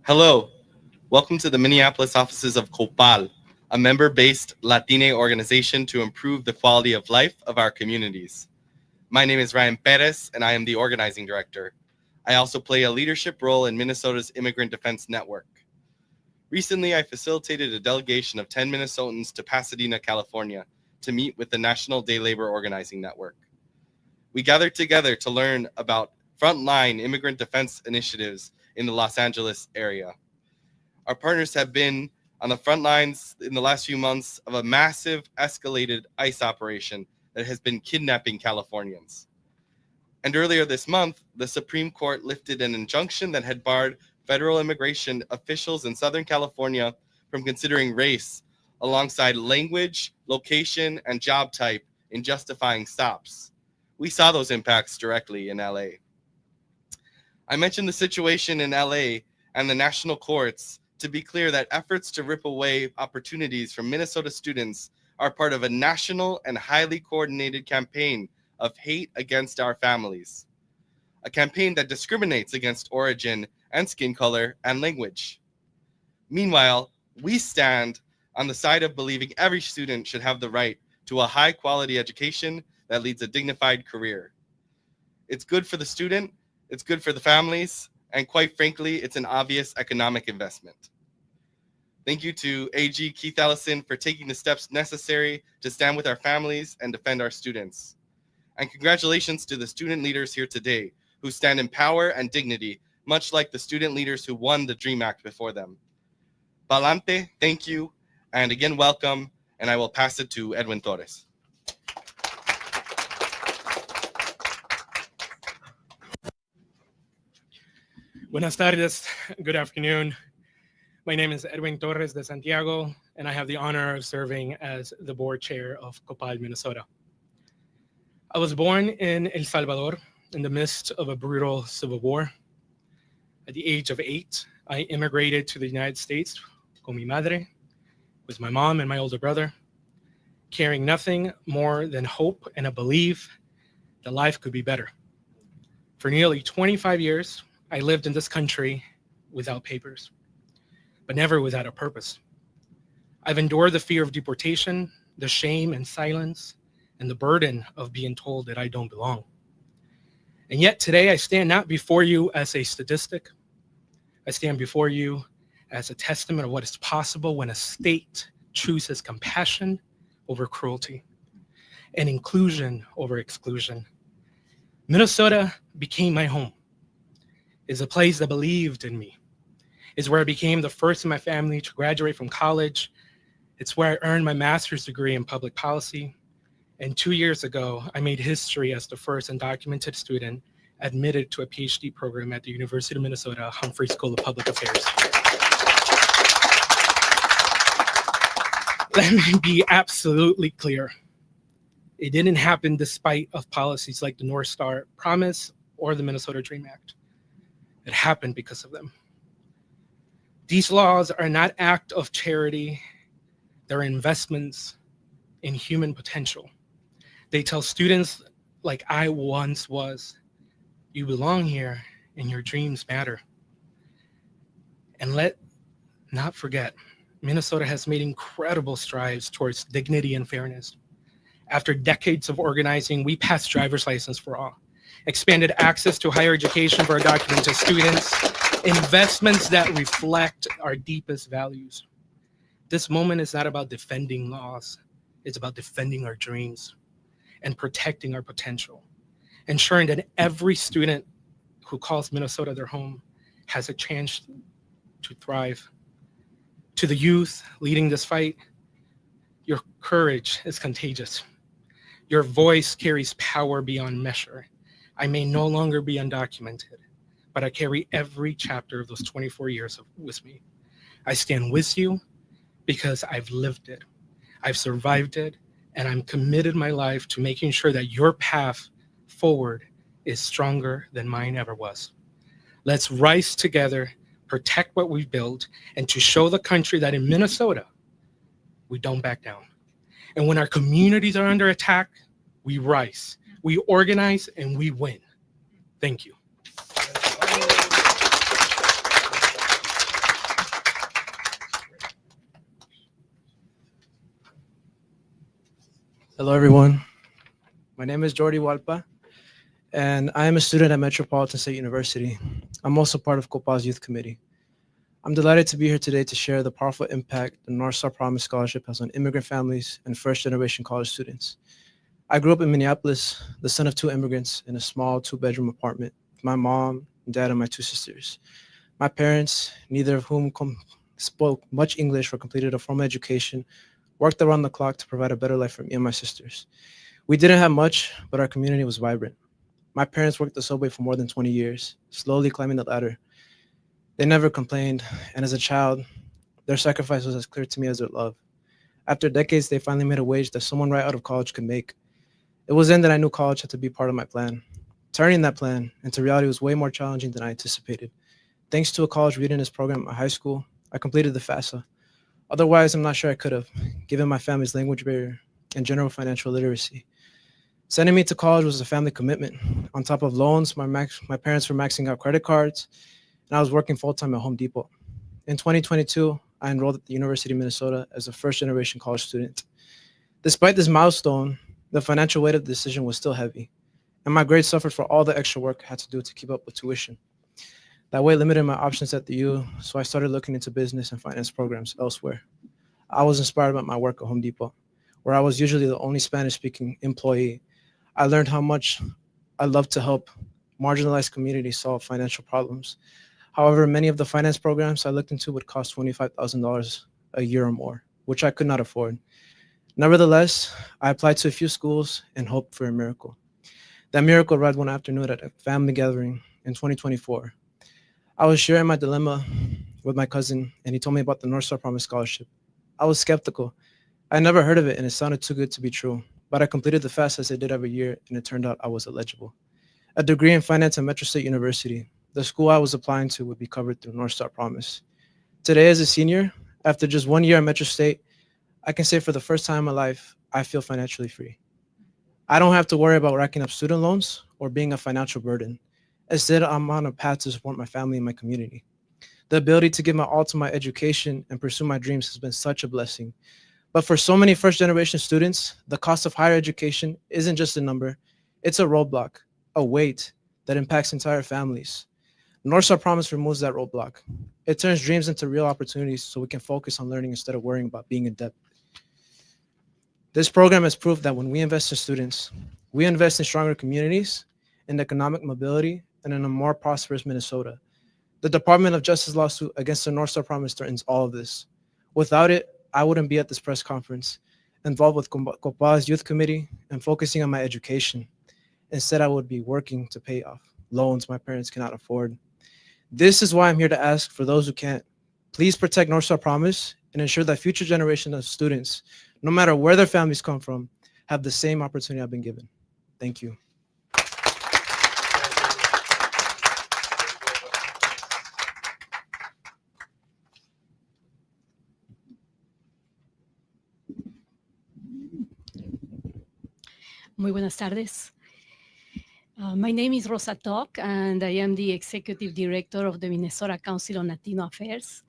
Hello, welcome to the Minneapolis offices of COPAL, a member-based Latine organization to improve the quality of life of our communities. My name is Ryan Perez, and I am the organizing director. I also play a leadership role in Minnesota's Immigrant Defense Network. Recently, I facilitated a delegation of 10 Minnesotans to Pasadena, California, to meet with the National Day Labor Organizing Network. We gathered together to learn about frontline immigrant defense initiatives in the Los Angeles area. Our partners have been on the front lines in the last few months of a massive escalated ICE operation that has been kidnapping Californians. And earlier this month, the Supreme Court lifted an injunction that had barred federal immigration officials in Southern California from considering race alongside language, location, and job type in justifying stops. We saw those impacts directly in LA. I mentioned the situation in LA and the national courts to be clear that efforts to rip away opportunities from Minnesota students are part of a national and highly coordinated campaign of hate against our families, a campaign that discriminates against origin and skin color and language. Meanwhile, we stand on the side of believing every student should have the right to a high-quality education that leads a dignified career. It's good for the student, it's good for the families, and quite frankly, it's an obvious economic investment. Thank you to AG Keith Ellison for taking the steps necessary to stand with our families and defend our students. And congratulations to the student leaders here today who stand in power and dignity, much like the student leaders who won the DREAM Act before them. Palante, thank you, and again, welcome, and I will pass it to Edwin Torres. Buenas tardes, good afternoon. My name is Edwin Torres de Santiago, and I have the honor of serving as the board chair of COPAL, Minnesota. I was born in El Salvador in the midst of a brutal civil war. At the age of 8, I immigrated to the United States con mi madre, with my mom and my older brother, carrying nothing more than hope and a belief that life could be better. For nearly 25 years, I lived in this country without papers, but never without a purpose. I've endured the fear of deportation, the shame and silence, and the burden of being told that I don't belong. And yet today I stand not before you as a statistic. I stand before you as a testament of what is possible when a state chooses compassion over cruelty and inclusion over exclusion. Minnesota became my home. Is a place that believed in me. Is where I became the first in my family to graduate from college. It's where I earned my master's degree in public policy. And 2 years ago, I made history as the first undocumented student admitted to a PhD program at the University of Minnesota Humphrey School of Public Affairs. Let me be absolutely clear. It didn't happen despite of policies like the North Star Promise or the Minnesota DREAM Act. It happened because of them. These laws are not acts of charity. They're investments in human potential. They tell students like I once was, you belong here and your dreams matter. And let not forget, Minnesota has made incredible strides towards dignity and fairness. After decades of organizing, we passed driver's license for all, expanded access to higher education for undocumented students, investments that reflect our deepest values. This moment is not about defending laws. It's about defending our dreams and protecting our potential, ensuring that every student who calls Minnesota their home has a chance to thrive. To the youth leading this fight, your courage is contagious. Your voice carries power beyond measure. I may no longer be undocumented, but I carry every chapter of those 24 years with me. I stand with you because I've lived it, I've survived it, and I'm committed my life to making sure that your path forward is stronger than mine ever was. Let's rise together, protect what we've built, and to show the country that in Minnesota, we don't back down. And when our communities are under attack, we rise, we organize, and we win. Thank you. Hello, everyone. My name is Jordi Walpa, and I am a student at Metropolitan State University. I'm also part of COPAL's Youth Committee. I'm delighted to be here today to share the powerful impact the North Star Promise Scholarship has on immigrant families and first-generation college students. I grew up in Minneapolis, the son of two immigrants in a small two-bedroom apartment with my mom, dad, and my two sisters. My parents, neither of whom spoke much English or completed a formal education, worked around the clock to provide a better life for me and my sisters. We didn't have much, but our community was vibrant. My parents worked the subway for more than 20 years, slowly climbing the ladder. They never complained, and as a child, their sacrifice was as clear to me as their love. After decades, they finally made a wage that someone right out of college could make. It was then that I knew college had to be part of my plan. Turning that plan into reality was way more challenging than I anticipated. Thanks to a college readiness program at my high school, I completed the FAFSA. Otherwise, I'm not sure I could have, given my family's language barrier and general financial literacy. Sending me to college was a family commitment. On top of loans, my parents were maxing out credit cards, and I was working full time at Home Depot. In 2022, I enrolled at the University of Minnesota as a first generation college student. Despite this milestone, the financial weight of the decision was still heavy, and my grades suffered for all the extra work I had to do to keep up with tuition. That weight limited my options at the U, so I started looking into business and finance programs elsewhere. I was inspired by my work at Home Depot, where I was usually the only Spanish speaking employee. I learned how much I love to help marginalized communities solve financial problems. However, many of the finance programs I looked into would cost $25,000 a year or more, which I could not afford. Nevertheless, I applied to a few schools and hoped for a miracle. That miracle arrived one afternoon at a family gathering in 2024. I was sharing my dilemma with my cousin, and he told me about the North Star Promise Scholarship. I was skeptical. I never heard of it, and it sounded too good to be true. But I completed the FAFSA as I did every year, and it turned out I was eligible. A degree in finance at Metro State University, the school I was applying to, would be covered through North Star Promise. Today, as a senior, after just 1 year at Metro State, I can say for the first time in my life, I feel financially free. I don't have to worry about racking up student loans or being a financial burden. Instead, I'm on a path to support my family and my community. The ability to give my all to my education and pursue my dreams has been such a blessing. But for so many first generation students, the cost of higher education isn't just a number, it's a roadblock, a weight that impacts entire families. North Star Promise removes that roadblock. It turns dreams into real opportunities so we can focus on learning instead of worrying about being in debt. This program has proved that when we invest in students, we invest in stronger communities, in economic mobility, and in a more prosperous Minnesota. The Department of Justice lawsuit against the North Star Promise threatens all of this. Without it, I wouldn't be at this press conference, involved with COPAL's youth committee and focusing on my education. Instead, I would be working to pay off loans my parents cannot afford. This is why I'm here to ask for those who can't. Please protect North Star Promise and ensure that future generations of students, no matter where their families come from, have the same opportunity I've been given. Thank you. Muy buenas tardes. My name is Rosa Toc, and I am the Executive Director of the Minnesota Council on Latino Affairs.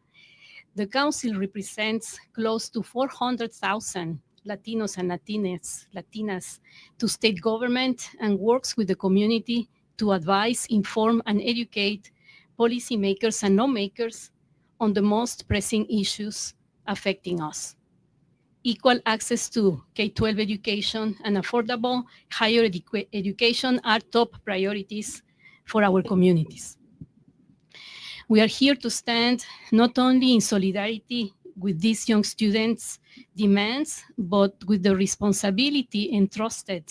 The Council represents close to 400,000 Latinos and Latinas to state government and works with the community to advise, inform, and educate policymakers and lawmakers on the most pressing issues affecting us. Equal access to K-12 education and affordable higher education are top priorities for our communities. We are here to stand not only in solidarity with these young students' demands, but with the responsibility entrusted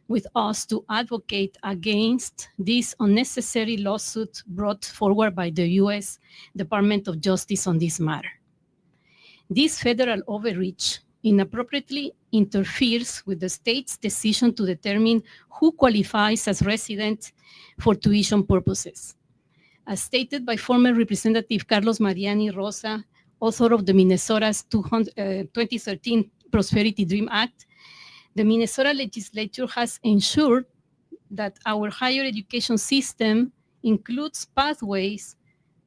with us to advocate against this unnecessary lawsuit brought forward by the U.S. Department of Justice on this matter. This federal overreach inappropriately interferes with the state's decision to determine who qualifies as resident for tuition purposes. As stated by former Representative Carlos Mariani Rosa, author of the Minnesota's 2013 Prosperity Dream Act, the Minnesota legislature has ensured that our higher education system includes pathways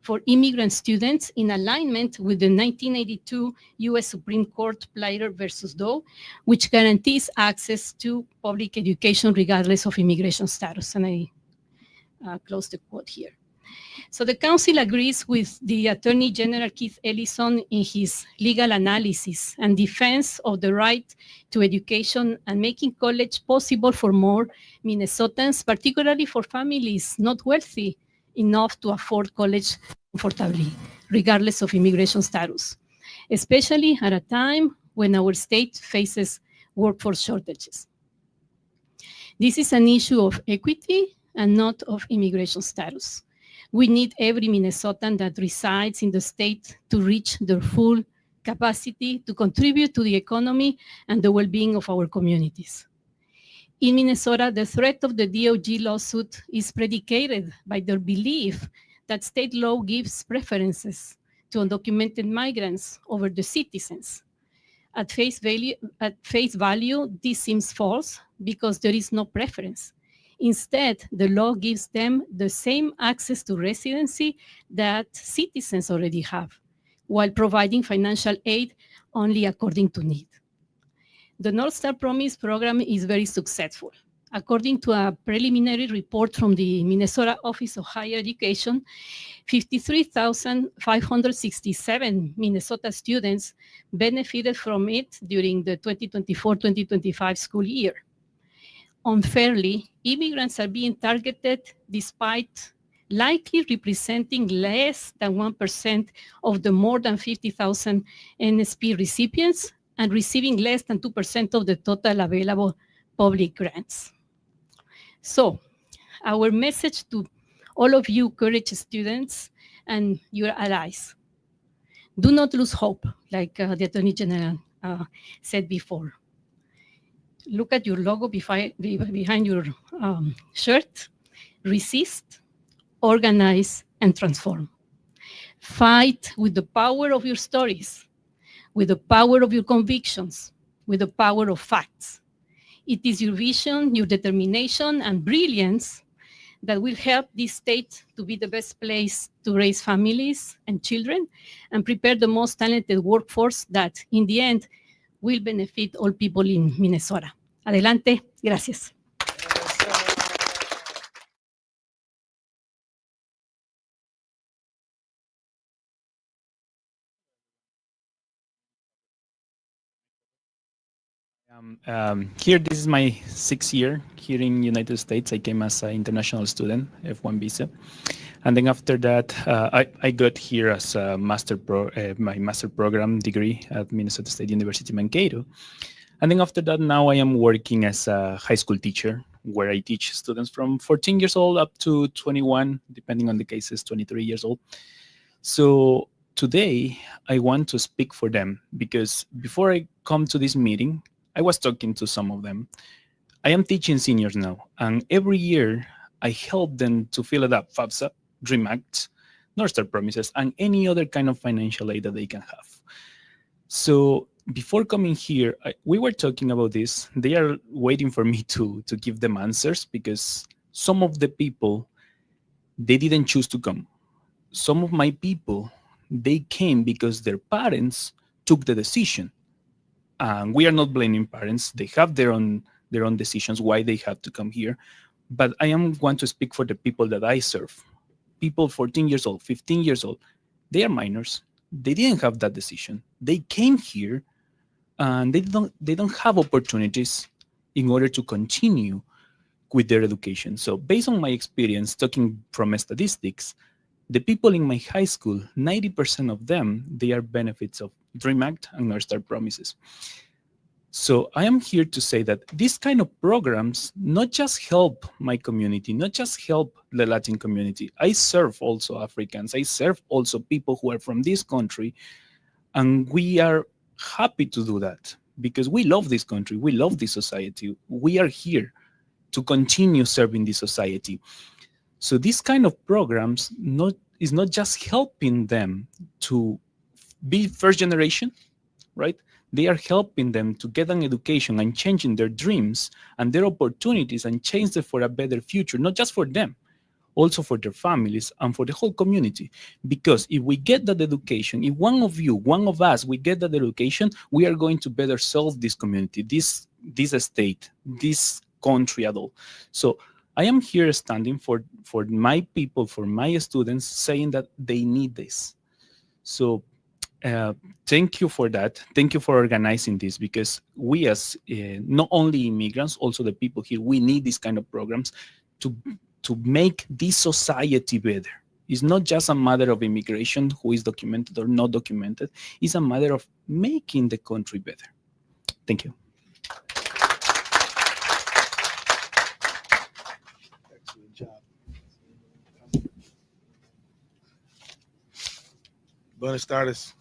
for immigrant students in alignment with the 1982 U.S. Supreme Court Plater versus Doe, which guarantees access to public education regardless of immigration status. And I close the quote here. So the council agrees with the Attorney General Keith Ellison in his legal analysis and defense of the right to education and making college possible for more Minnesotans, particularly for families not wealthy enough to afford college comfortably, regardless of immigration status, especially at a time when our state faces workforce shortages. This is an issue of equity and not of immigration status. We need every Minnesotan that resides in the state to reach their full capacity to contribute to the economy and the well-being of our communities. In Minnesota, the threat of the DOJ lawsuit is predicated by their belief that state law gives preferences to undocumented migrants over the citizens. At face value, this seems false because there is no preference. Instead, the law gives them the same access to residency that citizens already have, while providing financial aid only according to need. The North Star Promise program is very successful. According to a preliminary report from the Minnesota Office of Higher Education, 53,567 Minnesota students benefited from it during the 2024-2025 school year. Unfairly, immigrants are being targeted despite likely representing less than 1% of the more than 50,000 NSP recipients and receiving less than 2% of the total available public grants. So, our message to all of you courage students and your allies: do not lose hope, like the Attorney General said before. Look at your logo behind your shirt. Resist, organize, and transform. Fight with the power of your stories, with the power of your convictions, with the power of facts. It is your vision, your determination, and brilliance that will help this state to be the best place to raise families and children and prepare the most talented workforce that, in the end, will benefit all people in Minnesota. Adelante, gracias. Here, this is my 6th year here in United States. I came as an international student, F1 visa. And then after that, I got here as a my master program degree at Minnesota State University, Mankato. And then after that, now I am working as a high school teacher, where I teach students from 14 years old up to 21, depending on the cases, 23 years old. So today, I want to speak for them, because before I come to this meeting, I was talking to some of them. I am teaching seniors now, and every year I help them to fill it up: FAFSA, DREAM Act, North Star Promises, and any other kind of financial aid that they can have. So before coming here, we were talking about this. They are waiting for me to give them answers, because some of the people, they didn't choose to come. Some of my people, they came because their parents took the decision. And we are not blaming parents. They have their own decisions why they have to come here. But I am going to speak for the people that I serve. People 14 years old, 15 years old, they are minors. They didn't have that decision. They came here and they don't have opportunities in order to continue with their education. So based on my experience, talking from statistics, the people in my high school, 90% of them, they are benefits of DREAM Act and North Star Promises. So I am here to say that these kind of programs not just help my community, not just help the Latin community. I serve also Africans. I serve also people who are from this country. And we are happy to do that because we love this country. We love this society. We are here to continue serving this society. So these kind of programs is not just helping them to be first generation, right? They are helping them to get an education and changing their dreams and their opportunities and change them for a better future, not just for them, also for their families and for the whole community. Because if we get that education, if one of you, one of us, we get that education, we are going to better serve this community, this state, this country at all. So I am here standing for my people, for my students, saying that they need this. So uh, thank you for that. Thank you for organizing this, because we as not only immigrants, also the people here, we need these kind of programs to make this society better. It's not just a matter of immigration, who is documented or not documented. It's a matter of making the country better. Thank you. Excellent job. Buenas tardes.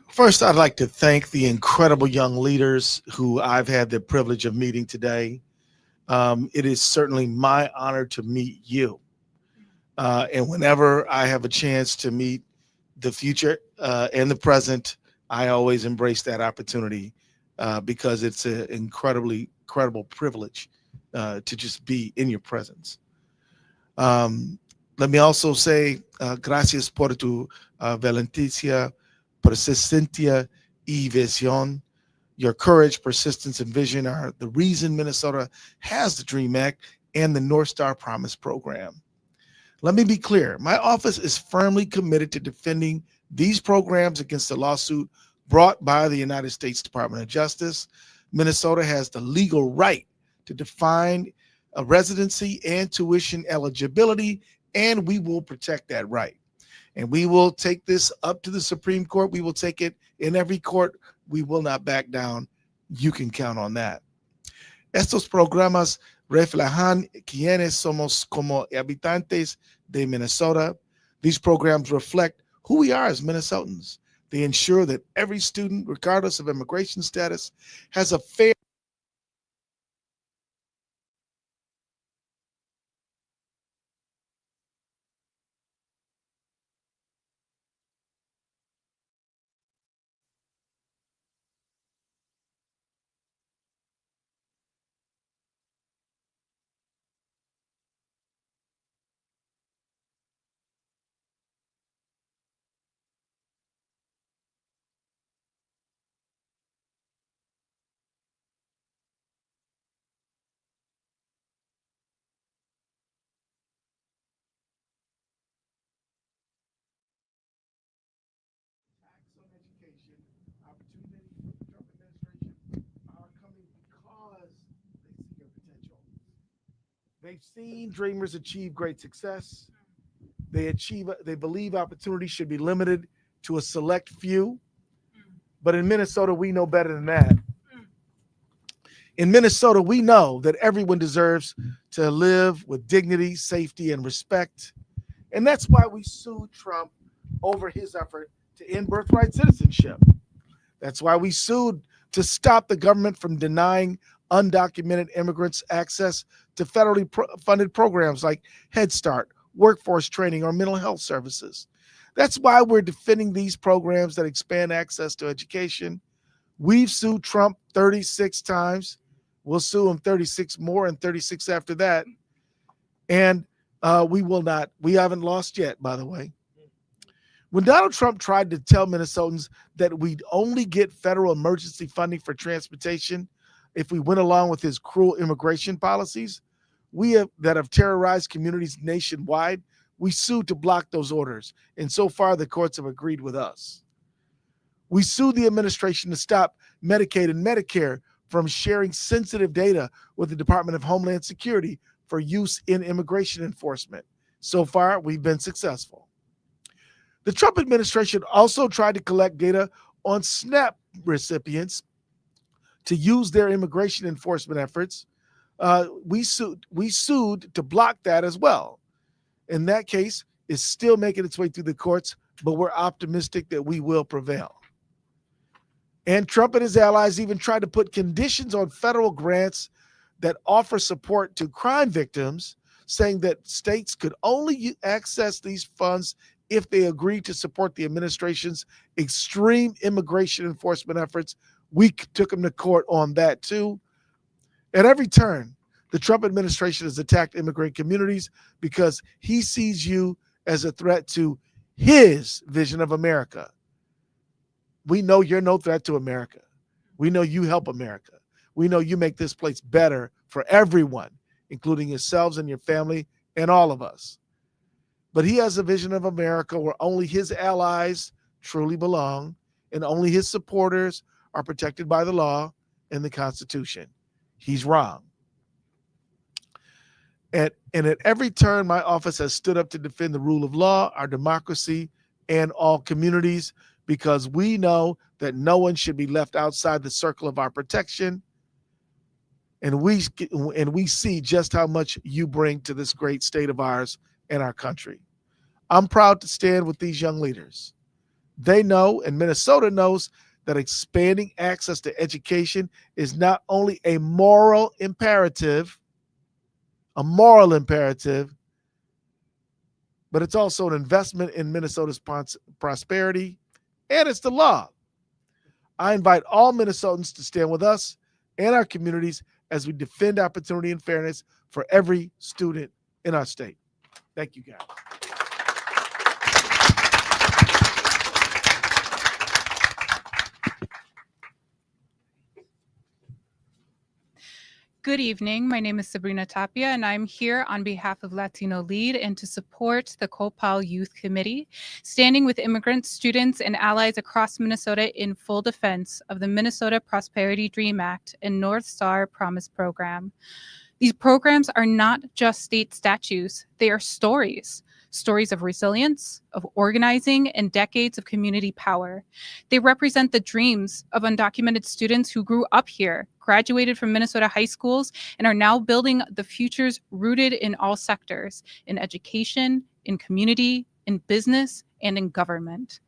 First, I'd like to thank the incredible young leaders who I've had the privilege of meeting today. It is certainly my honor to meet you. And whenever I have a chance to meet the future and the present, I always embrace that opportunity because it's an incredible privilege to just be in your presence. Let me also say gracias por tu valentía, persistencia y visión. Your courage, persistence, and vision are the reason Minnesota has the DREAM Act and the North Star Promise program. Let me be clear. My office is firmly committed to defending these programs against the lawsuit brought by the United States Department of Justice. Minnesota has the legal right to define a residency and tuition eligibility, and we will protect that right. And we will take this up to the Supreme Court. We will take it in every court. We will not back down. You can count on that. Estos programas reflejan quienes somos como habitantes de Minnesota. These programs reflect who we are as Minnesotans. They ensure that every student, regardless of immigration status, has a fair on education, opportunity, Trump administration are coming because they see your potential. They've seen dreamers achieve great success. They believe opportunity should be limited to a select few. But in Minnesota, we know better than that. In Minnesota, we know that everyone deserves to live with dignity, safety, and respect. And that's why we sued Trump over his effort to end birthright citizenship. That's why we sued to stop the government from denying undocumented immigrants access to federally funded programs like Head Start, workforce training, or mental health services. That's why we're defending these programs that expand access to education. We've sued Trump 36 times. We'll sue him 36 more and 36 after that. And we haven't lost yet, by the way. When Donald Trump tried to tell Minnesotans that we'd only get federal emergency funding for transportation if we went along with his cruel immigration policies, that have terrorized communities nationwide, we sued to block those orders. And so far, the courts have agreed with us. We sued the administration to stop Medicaid and Medicare from sharing sensitive data with the Department of Homeland Security for use in immigration enforcement. So far, we've been successful. The Trump administration also tried to collect data on SNAP recipients to use their immigration enforcement efforts. We sued to block that as well. In that case, it's still making its way through the courts, but we're optimistic that we will prevail. And Trump and his allies even tried to put conditions on federal grants that offer support to crime victims, saying that states could only access these funds if they agreed to support the administration's extreme immigration enforcement efforts. We took them to court on that too. At every turn, The Trump administration has attacked immigrant communities because he sees you as a threat to his vision of America. We know you're no threat to America. We know you help America. We know you make this place better for everyone, including yourselves and your family and all of us. But he has a vision of America where only his allies truly belong and only his supporters are protected by the law and the Constitution. He's wrong. And at every turn, my office has stood up to defend the rule of law, our democracy, and all communities, because we know that no one should be left outside the circle of our protection. And we see just how much you bring to this great state of ours and our country. I'm proud to stand with these young leaders. They know, and Minnesota knows, that expanding access to education is not only a moral imperative, but it's also an investment in Minnesota's prosperity, and it's the law. I invite all Minnesotans to stand with us and our communities as we defend opportunity and fairness for every student in our state. Thank you, guys. Good evening. My name is Sabrina Tapia, and I'm here on behalf of Latino Lead and to support the COPAL Youth Committee, standing with immigrants, students, and allies across Minnesota in full defense of the Minnesota Prosperity Dream Act and North Star Promise Program. These programs are not just state statutes, they are stories of resilience, of organizing, and decades of community power. They represent the dreams of undocumented students who grew up here, graduated from Minnesota high schools, and are now building the futures rooted in all sectors, in education, in community, in business, and in government.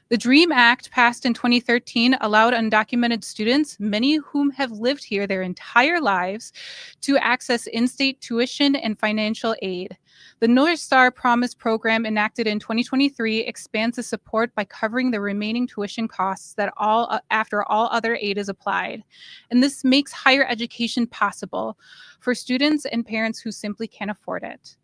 The DREAM Act, passed in 2013, allowed undocumented students, many of whom have lived here their entire lives, to access in-state tuition and financial aid. The North Star Promise program, enacted in 2023, expands the support by covering the remaining tuition costs after all other aid is applied. And this makes higher education possible for students and parents who simply can't afford it.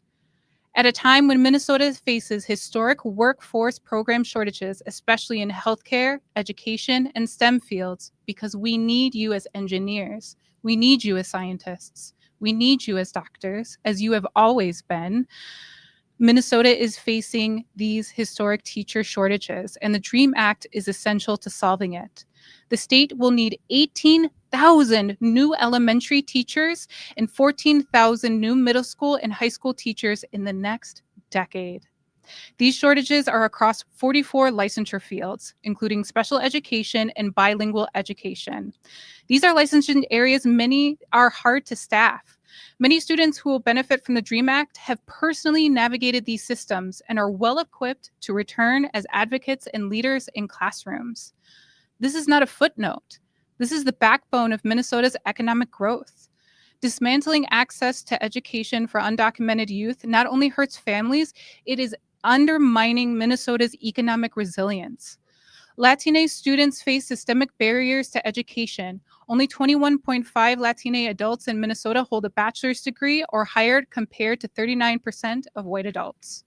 At a time when Minnesota faces historic workforce program shortages, especially in healthcare, education, and STEM fields, because we need you as engineers, we need you as scientists, we need you as doctors, as you have always been, Minnesota is facing these historic teacher shortages, and the DREAM Act is essential to solving it. The state will need 18,000 new elementary teachers and 14,000 new middle school and high school teachers in the next decade. These shortages are across 44 licensure fields, including special education and bilingual education. These are licensure areas many are hard to staff. Many students who will benefit from the DREAM Act have personally navigated these systems and are well equipped to return as advocates and leaders in classrooms. This is not a footnote. This is the backbone of Minnesota's economic growth. Dismantling access to education for undocumented youth not only hurts families, it is undermining Minnesota's economic resilience. Latina students face systemic barriers to education. Only 21.5 Latina adults in Minnesota hold a bachelor's degree or higher, compared to 39% of white adults.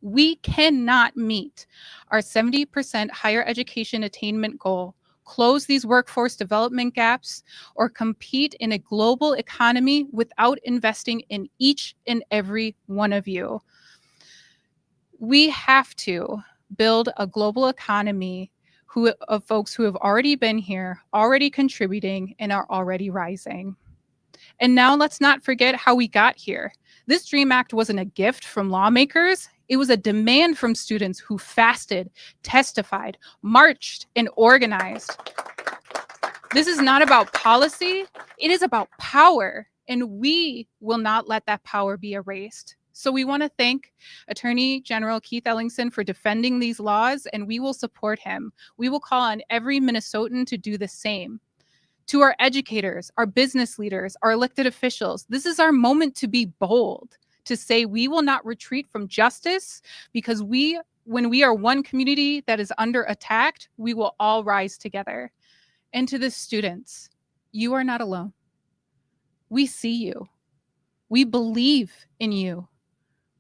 We cannot meet our 70% higher education attainment goal, close these workforce development gaps, or compete in a global economy without investing in each and every one of you. We have to build a global economy of folks who have already been here, already contributing, and are already rising. And now let's not forget how we got here. This DREAM Act wasn't a gift from lawmakers. It was a demand from students who fasted, testified, marched, and organized. This is not about policy. It is about power, and we will not let that power be erased. So we want to thank Attorney General Keith Ellingson for defending these laws, and we will support him. We will call on every Minnesotan to do the same. To our educators, our business leaders, our elected officials, this is our moment to be bold, to say we will not retreat from justice, because when we are one community that is under attack, we will all rise together. And to the students, you are not alone. We see you. We believe in you.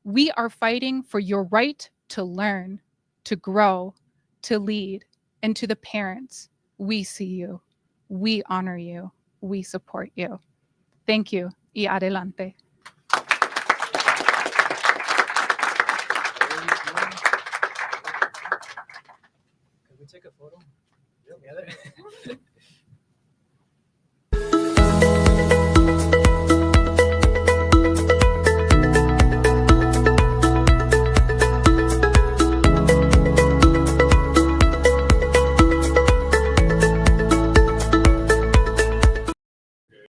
We are fighting for your right to learn, to grow, to lead. And to the parents, we see you. We honor you. We support you. Thank you. Y adelante.